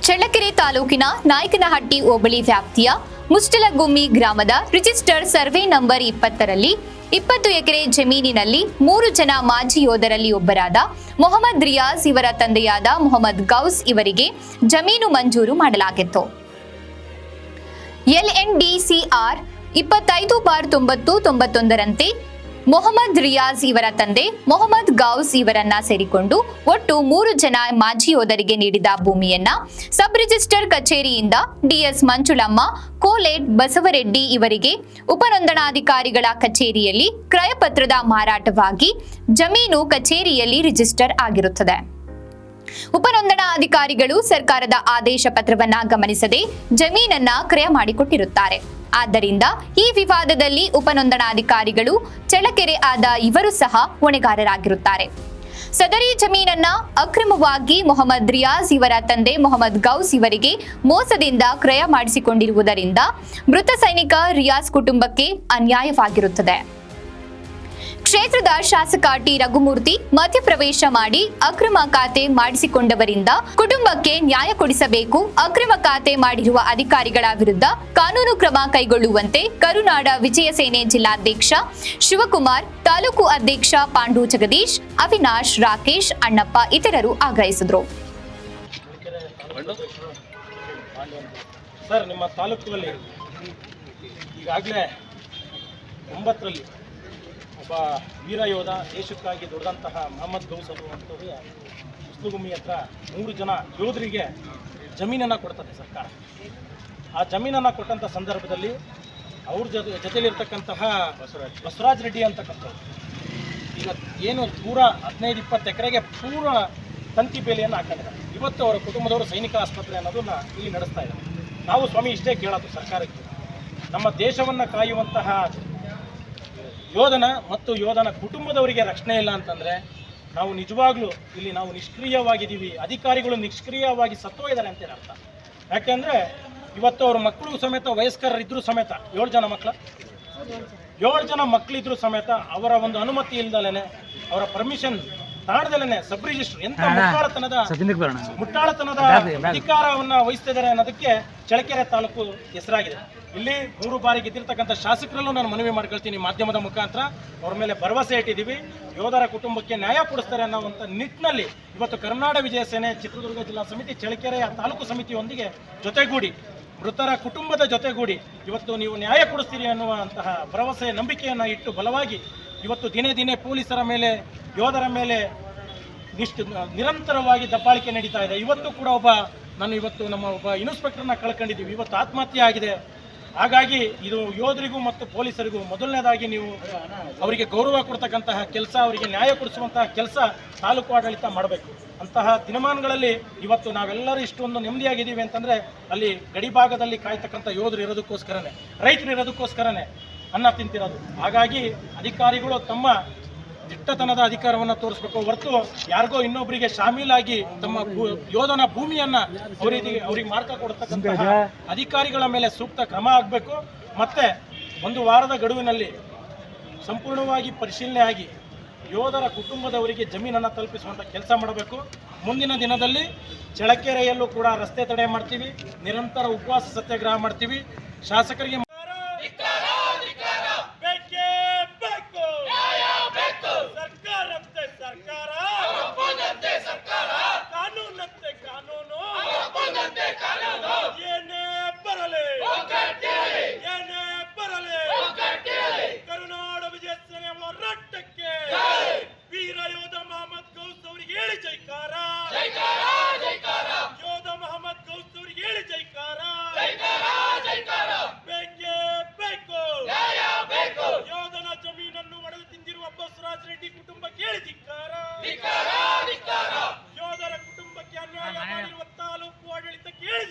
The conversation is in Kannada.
ಚಳ್ಳಕೆರೆ ತಾಲೂಕಿನ ನಾಯಕನಹಟ್ಟಿ ಹೋಬಳಿ ವ್ಯಾಪ್ತಿಯ ಮುಷ್ಟಲಗುಮ್ಮಿ ಗ್ರಾಮದ ರಿಜಿಸ್ಟರ್ ಸರ್ವೆ ನಂಬರ್ 20ರಲ್ಲಿ 20 ಎಕರೆ ಜಮೀನಿನಲ್ಲಿ 3 ಜನ ಮಾಜಿ ಯೋಧರಲ್ಲಿ ಒಬ್ಬರಾದ ಮೊಹಮ್ಮದ್ ರಿಯಾಜ್ ಇವರ ತಂದೆಯಾದ ಮೊಹಮ್ಮದ್ ಗೌಸ್ ಇವರಿಗೆ ಜಮೀನು ಮಂಜೂರು ಮಾಡಲಾಗಿತ್ತು. LNDCR 25/90/91ರಂತೆ ಮೊಹಮ್ಮದ್ ರಿಯಾಜ್ ಇವರ ತಂದೆ ಮೊಹಮ್ಮದ್ ಗೌಸ್ ಇವರನ್ನ ಸೇರಿಕೊಂಡು ಒಟ್ಟು 3 ಜನ ಮಾಜಿ ಯೋಧರಿಗೆ ನೀಡಿದ ಭೂಮಿಯನ್ನ ಸಬ್ ರಿಜಿಸ್ಟರ್ ಕಚೇರಿಯಿಂದ DS ಮಂಜುಳಮ್ಮ, ಕೋಲೇಟ್ ಬಸವರೆಡ್ಡಿ ಇವರಿಗೆ ಉಪನೋಂದಣಾಧಿಕಾರಿಗಳ ಕಚೇರಿಯಲ್ಲಿ ಕ್ರಯಪತ್ರದ ಮಾರಾಟವಾಗಿ ಜಮೀನು ಕಚೇರಿಯಲ್ಲಿ ರಿಜಿಸ್ಟರ್ ಆಗಿರುತ್ತದೆ. ಉಪನೋಂದಣಾಧಿಕಾರಿಗಳು ಸರ್ಕಾರದ ಆದೇಶ ಪತ್ರವನ್ನ ಗಮನಿಸದೆ ಜಮೀನನ್ನ ಕ್ರಯ ಮಾಡಿಕೊಟ್ಟಿರುತ್ತಾರೆ. ಆದ್ದರಿಂದ ಈ ವಿವಾದದಲ್ಲಿ ಉಪನೋಂದಣಾಧಿಕಾರಿಗಳು ಚಳ್ಳಕೆರೆ ಆದ ಇವರು ಸಹ ಹೊಣೆಗಾರರಾಗಿರುತ್ತಾರೆ. ಸದರಿ ಜಮೀನನ್ನ ಅಕ್ರಮವಾಗಿ ಮೊಹಮ್ಮದ್ ರಿಯಾಜ್ ಇವರ ತಂದೆ ಮೊಹಮ್ಮದ್ ಗೌಸ್ ಇವರಿಗೆ ಮೋಸದಿಂದ ಕ್ರಯ ಮಾಡಿಸಿಕೊಂಡಿರುವುದರಿಂದ ಮೃತ ಸೈನಿಕ ರಿಯಾಜ್ ಕುಟುಂಬಕ್ಕೆ ಅನ್ಯಾಯವಾಗಿರುತ್ತದೆ. ಕ್ಷೇತ್ರದ ಶಾಸಕ ಟಿ ರಘುಮೂರ್ತಿ ಮಧ್ಯಪ್ರವೇಶ ಮಾಡಿ ಅಕ್ರಮ ಖಾತೆ ಮಾಡಿಸಿಕೊಂಡವರಿಂದ ಕುಟುಂಬಕ್ಕೆ ನ್ಯಾಯ ಕೊಡಿಸಬೇಕು. ಅಕ್ರಮ ಖಾತೆ ಮಾಡಿರುವ ಅಧಿಕಾರಿಗಳ ವಿರುದ್ಧ ಕಾನೂನು ಕ್ರಮ ಕೈಗೊಳ್ಳುವಂತೆ ಕರುನಾಡ ವಿಜಯ ಸೇನೆ ಜಿಲ್ಲಾಧ್ಯಕ್ಷ ಶಿವಕುಮಾರ್, ತಾಲೂಕು ಅಧ್ಯಕ್ಷ ಪಾಂಡು ಜಗದೀಶ್, ಅವಿನಾಶ್, ರಾಕೇಶ್, ಅಣ್ಣಪ್ಪ ಇತರರು ಆಗ್ರಹಿಸಿದರು. ಸರ್, ನಿಮ್ಮ ತಾಲೂಕಿನಲ್ಲಿ ಈಗಾಗಲೇ 9ರಲ್ಲಿ ಒಬ್ಬ ವೀರ ಯೋಧ ದೇಶಕ್ಕಾಗಿ ದುಡಿದಂತಹ ಮೊಹಮ್ಮದ್ ಗೌಸ್ ಅನ್ನುವಂಥವ್ರಿಗೆ ಮುಸ್ಲಗುಮ್ಮಿ ಹತ್ರ 3 ಜನ ಯೋಧರಿಗೆ ಜಮೀನನ್ನು ಕೊಡ್ತದೆ ಸರ್ಕಾರ. ಆ ಜಮೀನನ್ನು ಕೊಟ್ಟಂಥ ಸಂದರ್ಭದಲ್ಲಿ ಅವ್ರ ಜೊತೆಲಿರ್ತಕ್ಕಂತಹ ಬಸವರಾಜ್ ರೆಡ್ಡಿ ಅಂತಕ್ಕಂಥವ್ರು ಈಗ ಏನು ಪೂರ 15-20 ಎಕರೆಗೆ ಪೂರ ತಂತಿ ಬೇಲಿಯನ್ನು ಹಾಕೊಂಡಿದ್ದಾರೆ. ಇವತ್ತು ಅವರ ಕುಟುಂಬದವರು ಸೈನಿಕ ಆಸ್ಪತ್ರೆ ಅನ್ನೋದನ್ನ ಇಲ್ಲಿ ನಡೆಸ್ತಾ ಇದ್ದಾರೆ. ನಾವು ಸ್ವಾಮಿ ಇಷ್ಟೇ ಕೇಳೋದು ಸರ್ಕಾರಕ್ಕೆ, ನಮ್ಮ ದೇಶವನ್ನು ಕಾಯುವಂತಹ ಯೋಧನ ಮತ್ತು ಯೋಧನ ಕುಟುಂಬದವರಿಗೆ ರಕ್ಷಣೆ ಇಲ್ಲ ಅಂತಂದರೆ ನಾವು ನಿಜವಾಗ್ಲೂ ಇಲ್ಲಿ ನಾವು ನಿಷ್ಕ್ರಿಯವಾಗಿದ್ದೀವಿ, ಅಧಿಕಾರಿಗಳು ನಿಷ್ಕ್ರಿಯವಾಗಿ ಸತ್ತೋಗಿದ್ದಾರೆ ಅಂತೇಳಿ ಅರ್ಥ. ಯಾಕೆಂದರೆ ಇವತ್ತು ಅವ್ರ ಮಕ್ಕಳು ಸಮೇತ ವಯಸ್ಕರಿದ್ದರೂ ಸಮೇತ 7 ಜನ ಮಕ್ಕಳಿದ್ರೂ ಸಮೇತ ಅವರ ಒಂದು ಅನುಮತಿ ಇಲ್ದಲೇ ಅವರ ಪರ್ಮಿಷನ್ ತಾಣದಲ್ಲೇ ಸಬ್ ರಿಜಿಸ್ಟರ್ ಎಂಥ ಮುಟ್ಟಾಳತನದ ಅಧಿಕಾರವನ್ನು ವಹಿಸ್ತಿದ್ದಾರೆ ಅನ್ನೋದಕ್ಕೆ ಚಳ್ಳಕೆರೆ ತಾಲೂಕು ಹೆಸರಾಗಿದೆ. ಇಲ್ಲಿ 3 ಬಾರಿ ಗೆದ್ದಿರ್ತಕ್ಕಂಥ ಶಾಸಕರಲ್ಲೂ ನಾನು ಮನವಿ ಮಾಡ್ಕೊಳ್ತೀನಿ, ಮಾಧ್ಯಮದ ಮುಖಾಂತರ ಅವ್ರ ಮೇಲೆ ಭರವಸೆ ಇಟ್ಟಿದ್ದೀವಿ. ಯೋಧರ ಕುಟುಂಬಕ್ಕೆ ನ್ಯಾಯ ಕೊಡಿಸ್ತಾರೆ ಅನ್ನೋವಂಥ ನಿಟ್ಟಿನಲ್ಲಿ ಇವತ್ತು ಕರ್ನಾಡ ವಿಜಯ ಸೇನೆ ಚಿತ್ರದುರ್ಗ ಜಿಲ್ಲಾ ಸಮಿತಿ ಚಳ್ಳಕೆರೆಯ ತಾಲೂಕು ಸಮಿತಿಯೊಂದಿಗೆ ಜೊತೆಗೂಡಿ ಮೃತರ ಕುಟುಂಬದ ಜೊತೆಗೂಡಿ ಇವತ್ತು ನೀವು ನ್ಯಾಯ ಕೊಡಿಸ್ತೀರಿ ಅನ್ನುವಂತಹ ಭರವಸೆ ನಂಬಿಕೆಯನ್ನು ಇಟ್ಟು ಬಲವಾಗಿ ಇವತ್ತು ದಿನೇ ದಿನೇ ಪೊಲೀಸರ ಮೇಲೆ ಯೋಧರ ಮೇಲೆ ನಿರಂತರವಾಗಿ ದಬ್ಬಾಳಿಕೆ ನಡೀತಾ ಇದೆ. ಇವತ್ತು ಕೂಡ ನಮ್ಮ ಒಬ್ಬ ಇನ್ಸ್ಪೆಕ್ಟರ್ನ ಕಳ್ಕೊಂಡಿದ್ದೀವಿ, ಇವತ್ತು ಆತ್ಮಹತ್ಯೆ ಆಗಿದೆ. ಹಾಗಾಗಿ ಇದು ಯೋಧರಿಗೂ ಮತ್ತು ಪೊಲೀಸರಿಗೂ ಮೊದಲನೇದಾಗಿ ನೀವು ಅವರಿಗೆ ಗೌರವ ಕೊಡ್ತಕ್ಕಂತಹ ಕೆಲಸ, ಅವರಿಗೆ ನ್ಯಾಯ ಕೊಡಿಸುವಂತಹ ಕೆಲಸ ತಾಲೂಕು ಆಡಳಿತ ಮಾಡಬೇಕು. ಅಂತಹ ದಿನಮಾನಗಳಲ್ಲಿ ಇವತ್ತು ನಾವೆಲ್ಲರೂ ಇಷ್ಟೊಂದು ನೆಮ್ಮದಿಯಾಗಿದ್ದೀವಿ ಅಂತಂದರೆ ಅಲ್ಲಿ ಗಡಿಭಾಗದಲ್ಲಿ ಕಾಯ್ತಕ್ಕಂಥ ಯೋಧರು ಇರೋದಕ್ಕೋಸ್ಕರನೇ, ರೈತರು ಇರೋದಕ್ಕೋಸ್ಕರನೇ ಅನ್ನ ತಿಂತಿರೋದು. ಹಾಗಾಗಿ ಅಧಿಕಾರಿಗಳು ತಮ್ಮ ದಿಟ್ಟತನದ ಅಧಿಕಾರವನ್ನು ತೋರಿಸಬೇಕು ಹೊರತು ಯಾರಿಗೋ ಇನ್ನೊಬ್ಬರಿಗೆ ಶಾಮೀಲಾಗಿ ತಮ್ಮ ಯೋಧನ ಭೂಮಿಯನ್ನು ಅವರಿಗೆ ಮಾರ್ಕ ಕೊಡ್ತಕ್ಕಂತಹ ಅಧಿಕಾರಿಗಳ ಮೇಲೆ ಸೂಕ್ತ ಕ್ರಮ ಆಗಬೇಕು. ಮತ್ತು 1 ವಾರದ ಗಡುವಿನಲ್ಲಿ ಸಂಪೂರ್ಣವಾಗಿ ಪರಿಶೀಲನೆ ಆಗಿ ಯೋಧರ ಕುಟುಂಬದವರಿಗೆ ಜಮೀನನ್ನು ತಲುಪಿಸುವಂಥ ಕೆಲಸ ಮಾಡಬೇಕು. ಮುಂದಿನ ದಿನದಲ್ಲಿ ಚಳ್ಳಕೆರೆಯಲ್ಲೂ ಕೂಡ ರಸ್ತೆ ತಡೆ ಮಾಡ್ತೀವಿ, ನಿರಂತರ ಉಪವಾಸ ಸತ್ಯಾಗ್ರಹ ಮಾಡ್ತೀವಿ. ಶಾಸಕರಿಗೆ ಕರುನಾಡ ವಿಜಯ ಸೇನೆ ಹೋರಾಟಕ್ಕೆ ವೀರ ಯೋಧ ಮೊಹಮ್ಮದ್ ಗೌಸ್ ಅವರಿಗೆ ಹೇಳಿ ಜೈಕಾರ.